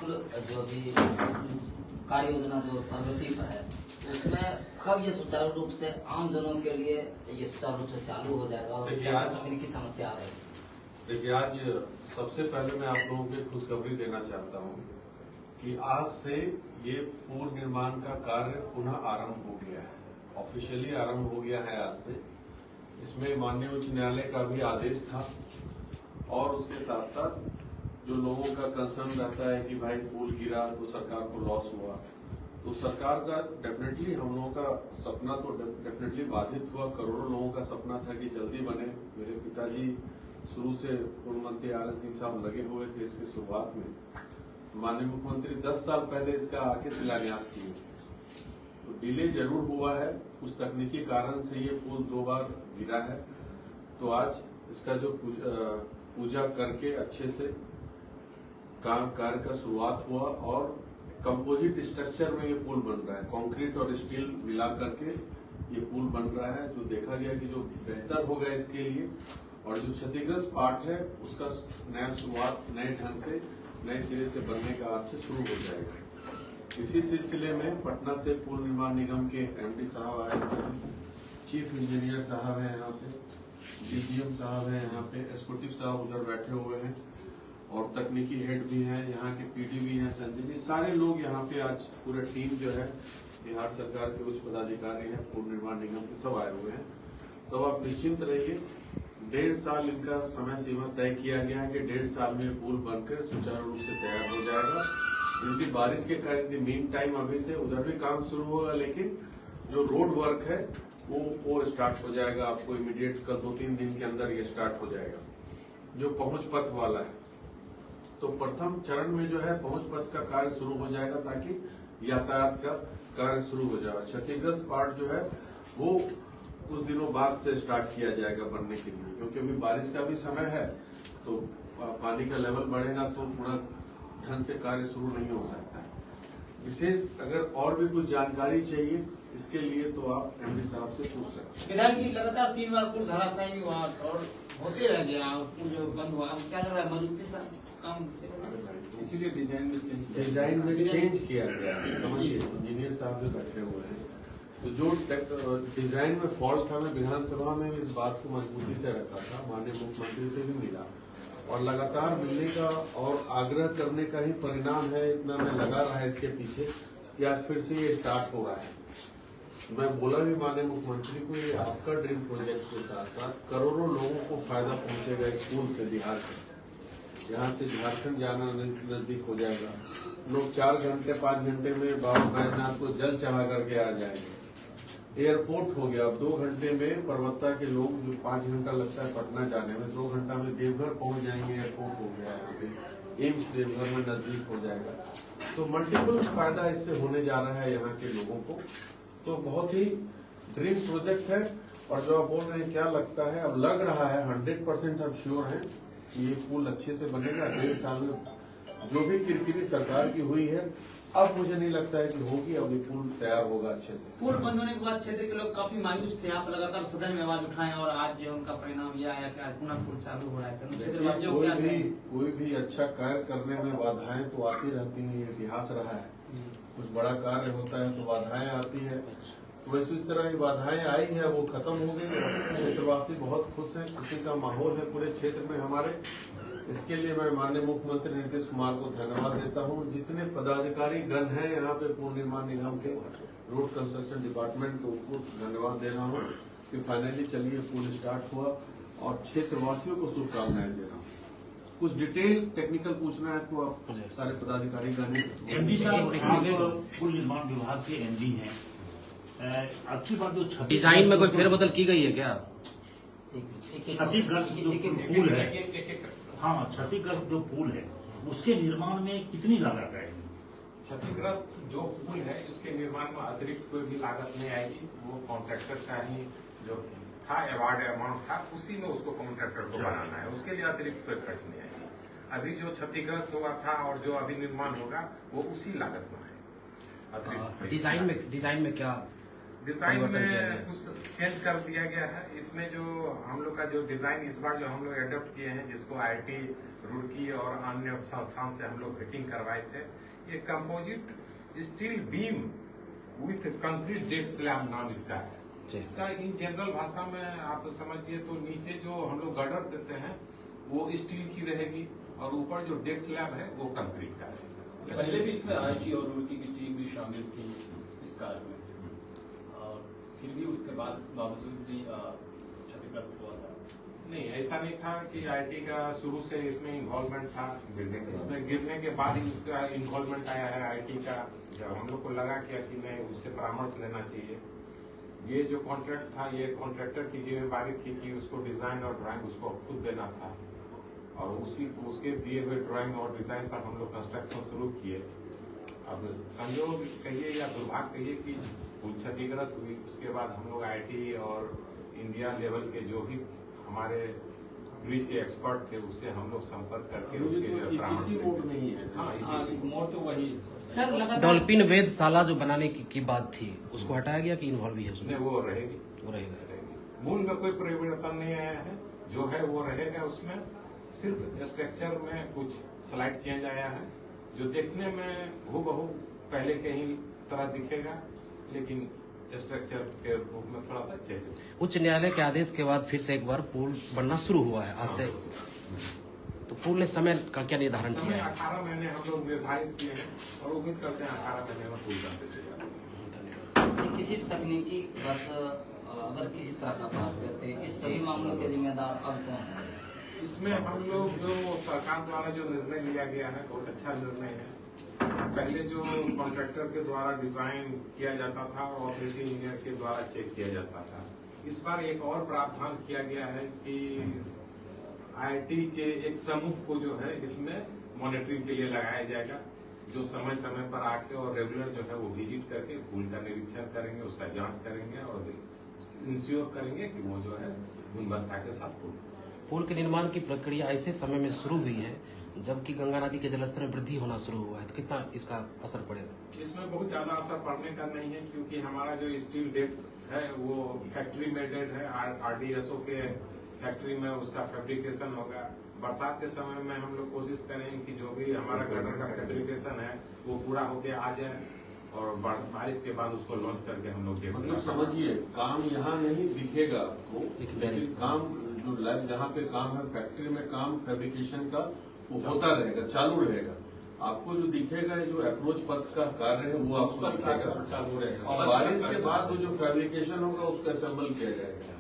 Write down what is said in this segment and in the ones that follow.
पुल जो अभी कार्य योजना जो प्रगति पर है, उसमें कब ये सुचारू रूप से आम जनों के लिए ये सुचारू रूप से चालू हो जाएगा और क्या तकनीकी समस्या आ रही है? देखिए, आज सबसे पहले मैं आप लोगों को खुशखबरी देना चाहता हूं कि आज से ये पुल निर्माण का कार्य पुनः आरंभ हो गया है, ऑफिशियली आरंभ हो गया है आज से। इसमें माननीय उच्च न्यायालय का भी आदेश था और उसके साथ साथ जो लोगों का कंसर्न रहता है कि भाई पुल गिरा तो सरकार को लॉस हुआ, तो सरकार का डेफिनेटली, हम लोगों का सपना तो डेफिनेटली बाधित हुआ। करोड़ों लोगों का सपना था कि जल्दी बने। मेरे पिताजी शुरू से पूर्व मंत्री आर.एन. सिंह साहब लगे हुए थे इसकी शुरुआत में। माननीय मुख्यमंत्री 10 साल पहले इसका आके शिलान्यास किए, तो डिले जरूर हुआ है। कुछ तकनीकी कारण से ये पुल 2 बार गिरा है, तो आज इसका जो पूजा करके अच्छे से कार्य का शुरुआत हुआ और कंपोजिट स्ट्रक्चर में ये पुल बन रहा है। कंक्रीट और स्टील मिला करके ये पुल बन रहा है, जो देखा गया कि जो बेहतर होगा इसके लिए। और जो क्षतिग्रस्त पार्ट है उसका नया शुरुआत नए ढंग से नए सिरे से बनने का आज से शुरू हो जाएगा। इसी सिलसिले में पटना से पुल निर्माण निगम के एमडी साहब आए हैं, चीफ इंजीनियर साहब हैं यहाँ पे, डीजीएम साहब हैं यहाँ पे, एसकोटिव साहब उधर बैठे हुए हैं और तकनीकी हेड भी हैं, यहाँ के पीडी भी हैं संजय जी। सारे लोग यहाँ पे आज पूरे टीम जो है बिहार सरकार के उच्च पदाधिकारी हैं, पुल निर्माण निगम के सब आए हुए हैं। तो आप निश्चिंत रहिए, 1.5 साल इनका समय सीमा तय किया गया है कि 1.5 साल में पुल बनकर सुचारू रूप से तैयार हो जाएगा। क्योंकि बारिश के कारण मीन टाइम अभी से उधर भी काम शुरू होगा, लेकिन जो रोड वर्क है वो स्टार्ट हो जाएगा। आपको इमीडिएट कल 2-3 दिन के अंदर ये स्टार्ट हो जाएगा। जो पहुंच पथ वाला है, तो प्रथम चरण में जो है पहुंच पथ का कार्य शुरू हो जाएगा ताकि यातायात का कार्य शुरू हो जाएगा। क्षतिग्रस्त पार्ट जो है वो कुछ दिनों बाद से स्टार्ट किया जाएगा बनने के लिए, क्योंकि अभी बारिश का भी समय है, तो पानी का लेवल बढ़ेगा तो पूरा ढंग से कार्य शुरू नहीं हो सकता है। विशेष अगर और भी कुछ जानकारी चाहिए इसके लिए तो आप एमडी साहब से पूछ सकते हैं। विधायक जी, लगातार 3 बार पुल धराशायी हुआ और होते रह गया, पुल जो बंद हुआ, अब क्या लग रहा है मजबूती से काम इसीलिए डिजाइन में चेंज किया गया है। समझिए, इंजीनियर साहब भी बैठे हुए हैं, तो जो डिजाइन में फॉल्ट था, मैं विधानसभा में इस बात को मजबूती से रखा था, माननीय मुख्यमंत्री से भी मिला और लगातार मिलने का और आग्रह करने का ही परिणाम है। इतना मैं लगा रहा है इसके पीछे कि आज फिर से ये स्टार्ट हो रहा है। मैं बोला भी माननीय मुख्यमंत्री को, ये आपका ड्रीम प्रोजेक्ट के साथ साथ करोड़ों लोगों को फायदा पहुंचेगा। स्कूल से बिहार के, यहाँ से झारखंड जाना नजदीक हो जाएगा। लोग 4 घंटे 5 घंटे में बाबा बैजनाथ को जल चढ़ा करके आ जाएंगे। एयरपोर्ट हो गया, अब 2 घंटे में पर्वता के लोग जो 5 घंटा लगता है पटना जाने में, 2 घंटा में देवघर पहुंच जाएंगे। एयरपोर्ट हो गया यहाँ पे, एम्स देवघर में नजदीक हो जाएगा। तो मल्टीपल फायदा इससे होने जा रहा है यहाँ के लोगों को। तो बहुत ही ड्रीम प्रोजेक्ट है। और जो आप बोल रहे हैं क्या लगता है, अब लग रहा है 100% अब श्योर है कि ये पुल अच्छे से बनेगा। 1.5 साल में जो भी किरकिरी सरकार की हुई है, अब मुझे नहीं लगता है कि होगी। अब ये पुल तैयार होगा अच्छे से। पुल बंद होने के बाद क्षेत्र के लोग काफी मायूस थे। आप लगातार सदन में आवाज उठाए और आज जो उनका परिणाम यह आया कि आज पुनः पुल चालू हो रहा है। कोई भी अच्छा कार्य करने में बाधाएं तो आती रहती हैं, इतिहास रहा है। कुछ बड़ा कार्य होता है तो बाधाएं आती है, तो वैसे इस तरह की बाधाएं आई है, वो खत्म हो गई। क्षेत्रवासी बहुत खुश हैं, खुशी का माहौल है पूरे क्षेत्र में हमारे। इसके लिए मैं माननीय मुख्यमंत्री नीतीश कुमार को धन्यवाद देता हूं। जितने पदाधिकारी गण हैं यहाँ पे पुल निर्माण निगम के, रोड कंस्ट्रक्शन डिपार्टमेंट के, उनको धन्यवाद दे रहा हूँ कि फाइनली चलिए पुल स्टार्ट हुआ और क्षेत्रवासियों को शुभकामनाएं दे रहा हूँ। कुछ डिटेल टेक्निकल पूछना है तो आप सारे पदाधिकारी गण हैं। एमडी साहब पुल निर्माण विभाग के एमडी हैं। अच्छी बात जो डिजाइन में कोई फेरबदल की गई है क्या? क्षतिग्रस्त जो पुल है, हाँ, क्षतिग्रस्त जो पुल है उसके निर्माण में कितनी लागत आएगी? क्षतिग्रस्त जो पुल है उसके निर्माण में अतिरिक्त कोई भी लागत नहीं आएगी। वो कॉन्ट्रैक्टर का ही जो था अवार्ड अमाउंट था, उसी में उसको कॉन्ट्रैक्टर को बनाना है, उसके लिए अतिरिक्त कोई खर्च नहीं आएगी। अभी जो क्षतिग्रस्त हुआ था और जो अभी निर्माण होगा वो उसी लागत में है। डिजाइन में क्या? डिजाइन परिवर्तन किया में गया? कुछ चेंज कर दिया गया है। इसमें जो हम लोग का जो डिजाइन इस बार जो हम लोग एडॉप्ट किए हैं, जिसको IIT रुड़की और अन्य संस्थान से हम लोग फिटिंग करवाए थे, ये composite steel beam width concrete dead slab नाम इसका है। जी। इसका इन जनरल भाषा में आप समझिए तो नीचे जो हम लोग गर्डर देते हैं वो स्टील की रहेगी और ऊपर जो डेड स्लैब है वो कंक्रीट का है। पहले भी इसमें IIT और रुड़की की टीम भी शामिल थी इस कार्य में, और फिर भी उसके बाद बावजूद भी क्षतिग्रस्त हुआ था। नहीं, ऐसा नहीं था कि IIT का शुरू से इसमें इन्वॉल्वमेंट था। इसमें गिरने के बाद ही उसका इन्वॉल्वमेंट आया है IIT का। जब हम लोग को लगा कि नहीं, उससे परामर्श लेना चाहिए। ये जो कॉन्ट्रैक्ट था, ये कॉन्ट्रैक्टर की जिम्मेदारी थी कि उसको डिजाइन और ड्राइंग उसको खुद देना था, और उसके दिए हुए ड्राइंग और डिजाइन पर हम लोग कंस्ट्रक्शन शुरू किए। अब संयोग कहिए या दुर्भाग्य कहिए कि पुल क्षतिग्रस्त हुई। उसके बाद हम लोग IIT और इंडिया लेवल के जो भी हमारे ब्रिज के एक्सपर्ट थे, उससे हम लोग संपर्क करके उसके जो परामर्श मोड में ही है। हाँ, EPC मोड़ तो वही सर लगातार डॉल्फिन वेधशाला जो बनाने की बात थी, उसको हटाया गया कि इन्वॉल्व भी है उसमें? उसमें वो रहेगी। वो रहेगा। मूल में कोई परिवर्तन नहीं आया है, जो है वो रहेगा। उसमें सिर्फ स्ट्रक्चर में कुछ स्लाइड चेंज आया है, जो देखने में हूबहू पहले के ही तरह दिखेगा, लेकिन स्ट्रक्चर के रूप में थोड़ा सा चेंज। उच्च न्यायालय के आदेश के बाद फिर से एक बार पुल बनना शुरू हुआ है आज से, तो पुल ने समय का क्या निर्धारण समय किया है? 18 महीने हम लोग निर्धारित किए हैं और उम्मीद करते हैं 18 महीने में पूरी करते चलेगा। किसी तकनीकी बस अगर किसी तरह का पाठ करते हैं, इस सभी मामलों के जिम्मेदार अब कौन है? इसमें हम लोग जो सरकार द्वारा जो निर्णय लिया गया है, बहुत अच्छा निर्णय है। पहले जो कॉन्ट्रैक्टर के द्वारा डिजाइन किया जाता था और ऑपरेटिंग इंजीनियर के द्वारा चेक किया जाता था, इस बार एक और प्रावधान किया गया है कि IIT के एक समूह को जो है इसमें मॉनिटरिंग के लिए लगाया जाएगा, जो समय समय पर आके और रेगुलर जो है वो विजिट करके पुल का निरीक्षण करेंगे, उसका जांच करेंगे और इंश्योर करेंगे कि वो जो है गुणवत्ता के साथ पुल के निर्माण की प्रक्रिया ऐसे समय में शुरू हुई है जबकि गंगा नदी के जलस्तर में वृद्धि होना शुरू हुआ है, तो कितना इसका असर पड़ेगा? इसमें बहुत ज्यादा असर पड़ने का नहीं है, क्योंकि हमारा जो स्टील डेक्स है वो फैक्ट्री मेडेड है। RDSO के फैक्ट्री में उसका फैब्रिकेशन होगा। बरसात के समय में हम लोग कोशिश करेंगे कि जो भी हमारा गर्डर का फैब्रिकेशन है वो पूरा होके आ जाए, और बारिश के बाद उसको लॉन्च करके हम लोग मतलब समझिए, काम यहाँ नहीं दिखेगा आपको, लेकिन काम जो लैब जहाँ पे काम है, फैक्ट्री में काम फैब्रिकेशन का वो होता रहेगा, चालू रहेगा। आपको जो दिखेगा जो अप्रोच पथ का कार्य है वो आपको दिखेगा चालू रहेगा, और बारिश के बाद वो जो फैब्रिकेशन होगा उसको असेंबल किया जाएगा।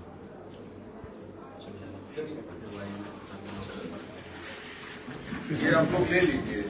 ये आप लोग ले लीजिए।